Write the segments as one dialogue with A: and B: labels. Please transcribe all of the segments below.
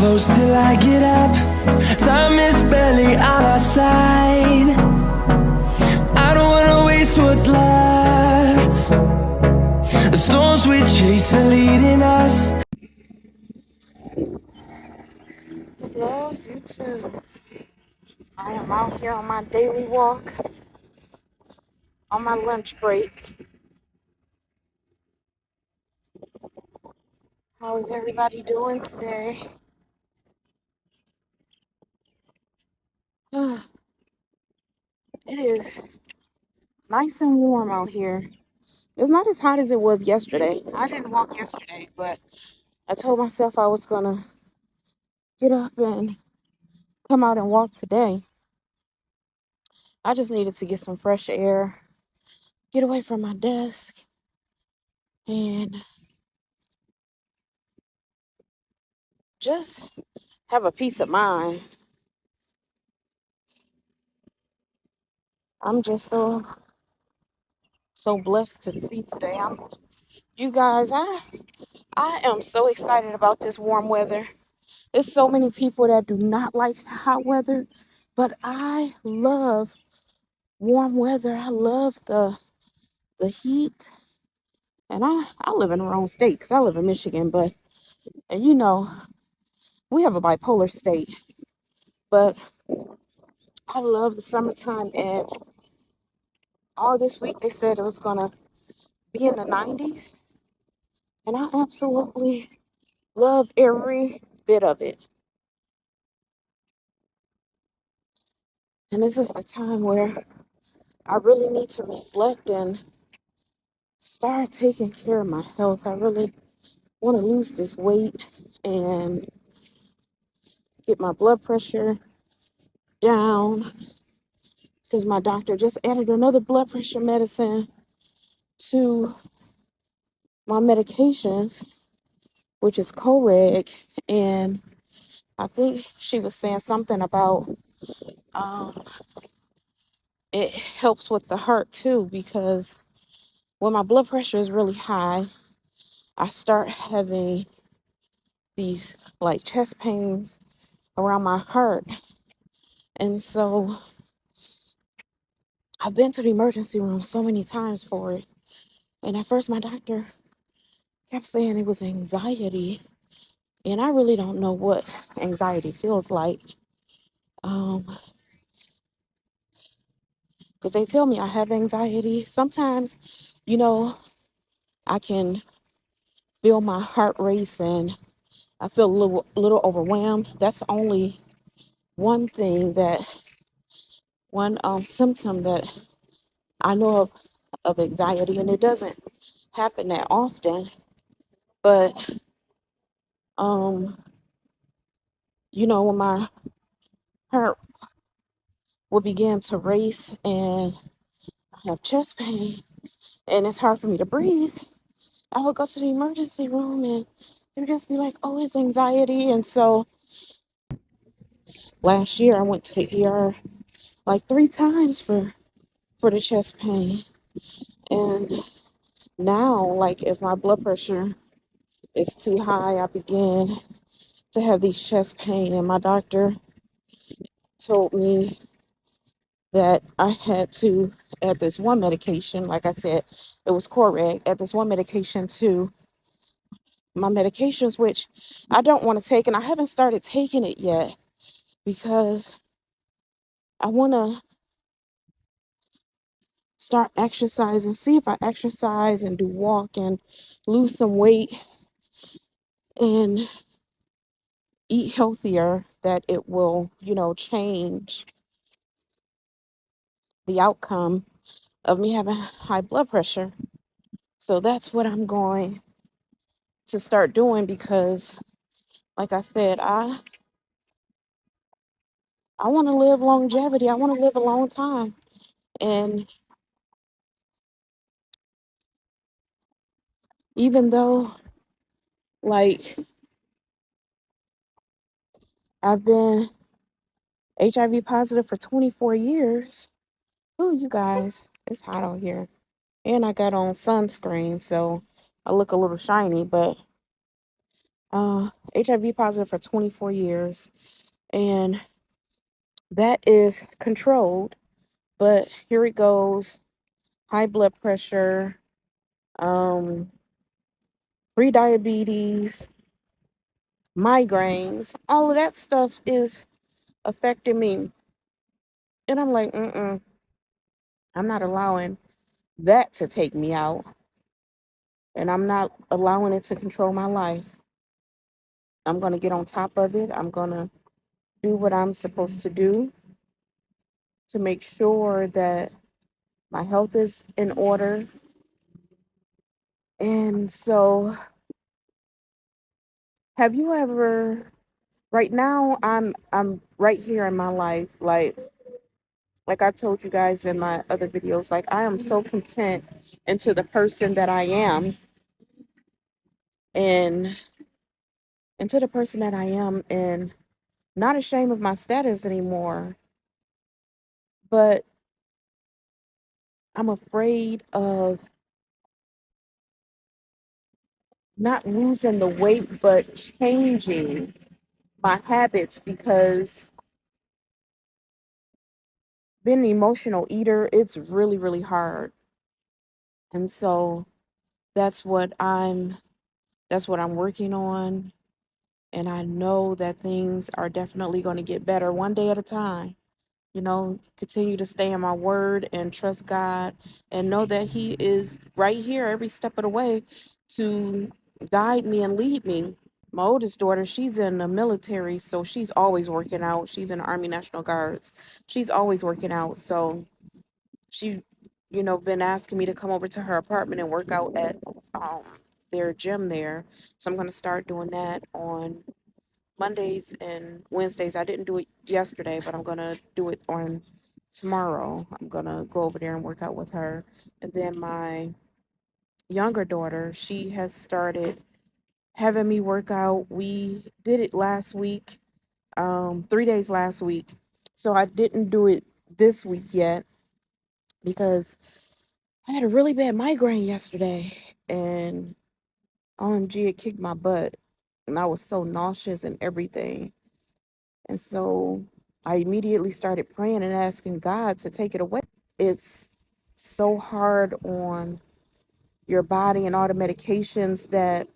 A: close till I get up. Time is barely on our side. I don't wanna waste what's left. The storms we chase are leading us.
B: Hello, YouTube. I am out here on my daily walk, on my lunch break. How is everybody doing today? It is nice and warm out here. It's not as hot as it was yesterday. I didn't walk yesterday, but I told myself I was gonna get up and come out and walk today. I just needed to get some fresh air, get away from my desk, and just have a peace of mind. I'm just so blessed to see today. You guys, I am so excited about this warm weather. There's so many people that do not like hot weather, but I love warm weather. I love the heat. And I live in the wrong state because I live in Michigan, and we have a bipolar state, but I love the summertime. And all this week they said it was gonna be in the 90s, and I absolutely love every bit of it. And this is the time where I really need to reflect and start taking care of my health. I really want to lose this weight and get my blood pressure down because my doctor just added another blood pressure medicine to my medications, which is Coreg. And I think she was saying something about um, it helps with the heart too, because when my blood pressure is really high, I start having these like chest pains around my heart. And so I've been to the emergency room so many times for it. And at first my doctor kept saying it was anxiety. And I really don't know what anxiety feels like. Because they tell me I have anxiety. Sometimes, you know, I can feel my heart race and I feel a little overwhelmed. That's only one thing one symptom that I know of anxiety, and it doesn't happen that often. But when my heart will begin to race and I have chest pain and it's hard for me to breathe, I would go to the emergency room and they would just be like, "Oh, it's anxiety." And so last year I went to the ER like 3 times for the chest pain. And now, like, if my blood pressure is too high, I begin to have these chest pain. And my doctor told me that I had to add this one medication. Like I said, it was Coreg. Add this one medication to my medications, which I don't want to take, and I haven't started taking it yet because I want to start exercising, see if I exercise and do walk and lose some weight and eat healthier, that it will, change the outcome of me having high blood pressure. So that's what I'm going to start doing because, like I said, I want to live longevity. I want to live a long time. And even though, like, I've been HIV positive for 24 years, oh, you guys, it's hot out here. And I got on sunscreen, so I look a little shiny, but HIV positive for 24 years, and that is controlled. But here it goes: high blood pressure, um, pre-diabetes, migraines, all of that stuff is affecting me. And I'm like, I'm not allowing that to take me out. And I'm not allowing it to control my life. I'm going to get on top of it. I'm going to do what I'm supposed to do to make sure that my health is in order. And so, have you ever, right now I'm right here in my life, like I told you guys in my other videos, like I am so content into the person that I am, and into the person that I am, and not ashamed of my status anymore. But I'm afraid of not losing the weight, but changing my habits, because being an emotional eater, it's really, really hard. And so that's what I'm that's what I'm working on. And I know that things are definitely going to get better one day at a time. Continue to stay in my word and trust God, and know that He is right here every step of the way to guide me and lead me. My oldest daughter, she's in the military, so she's always working out. She's in the Army National Guards. She's always working out. So she, been asking me to come over to her apartment and work out at um their gym there. So I'm gonna start doing that on Mondays and Wednesdays. I didn't do it yesterday, but I'm gonna do it on tomorrow. I'm gonna go over there and work out with her. And then my younger daughter, she has started having me work out. We did it last week, 3 days last week. So I didn't do it this week yet because I had a really bad migraine yesterday, and OMG, it kicked my butt. And I was so nauseous and everything. And so I immediately started praying and asking God to take it away. It's so hard on your body, and all the medications that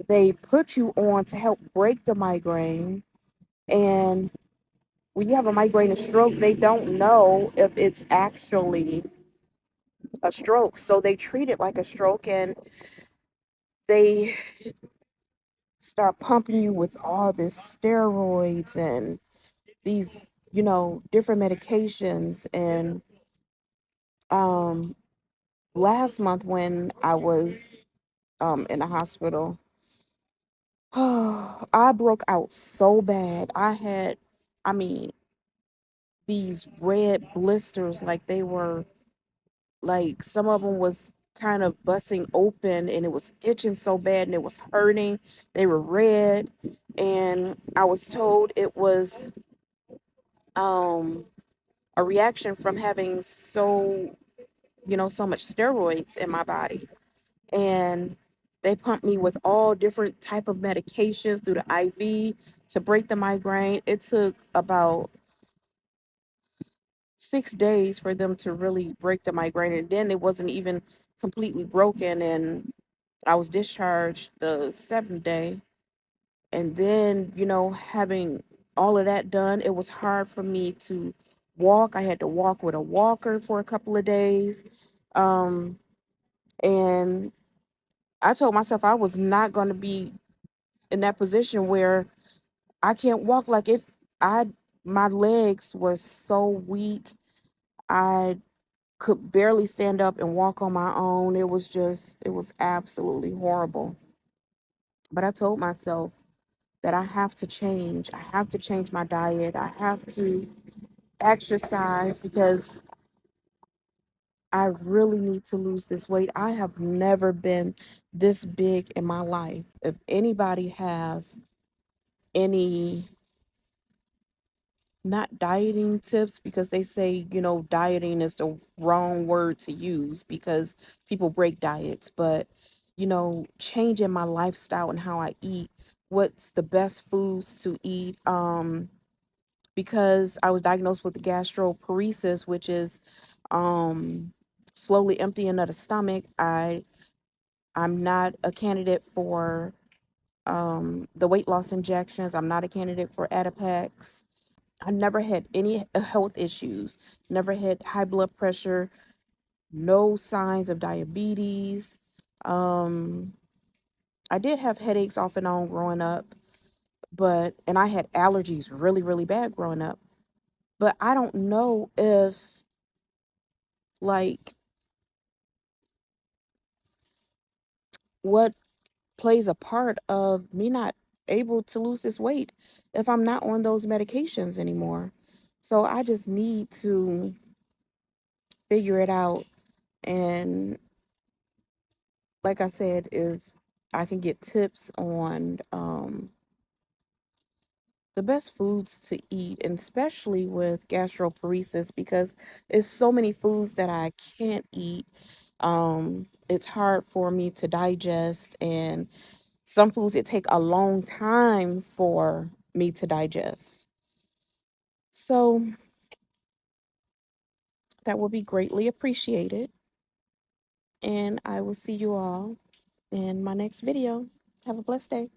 B: they put you on to help break the migraine. And when you have a migraine and stroke, they don't know if it's actually a stroke. So they treat it like a stroke, and they start pumping you with all this steroids and these, different medications. And um last month when I was in the hospital, I broke out so bad. I mean, these red blisters, like they were, like some of them was kind of busting open, and it was itching so bad and it was hurting. They were red, and I was told it was um a reaction from having so much steroids in my body. And they pumped me with all different type of medications through the IV to break the migraine. It took about 6 days for them to really break the migraine, and then it wasn't even completely broken, and I was discharged the 7th day. And then, having all of that done, it was hard for me to walk. I had to walk with a walker for a couple of days. Um, and I told myself I was not going to be in that position where I can't walk. Like, if I, my legs were so weak, I could barely stand up and walk on my own. It was absolutely horrible. But I told myself that I have to change. I have to change my diet. I have to exercise, because I really need to lose this weight. I have never been this big in my life. If anybody have any, not dieting tips, because they say, dieting is the wrong word to use because people break diets, but changing my lifestyle and how I eat, what's the best foods to eat. Because I was diagnosed with gastroparesis, which is slowly emptying of the stomach. I'm not a candidate for the weight loss injections. I'm not a candidate for Adipex. I never had any health issues, never had high blood pressure, no signs of diabetes. Um, I did have headaches off and on growing up, and I had allergies really, really bad growing up. But I don't know if, like, what plays a part of me not able to lose this weight if I'm not on those medications anymore. So I just need to figure it out. And like I said, if I can get tips on the best foods to eat, and especially with gastroparesis, because it's so many foods that I can't eat. It's hard for me to digest, and some foods it take a long time for me to digest. So that will be greatly appreciated. And I will see you all in my next video. Have a blessed day.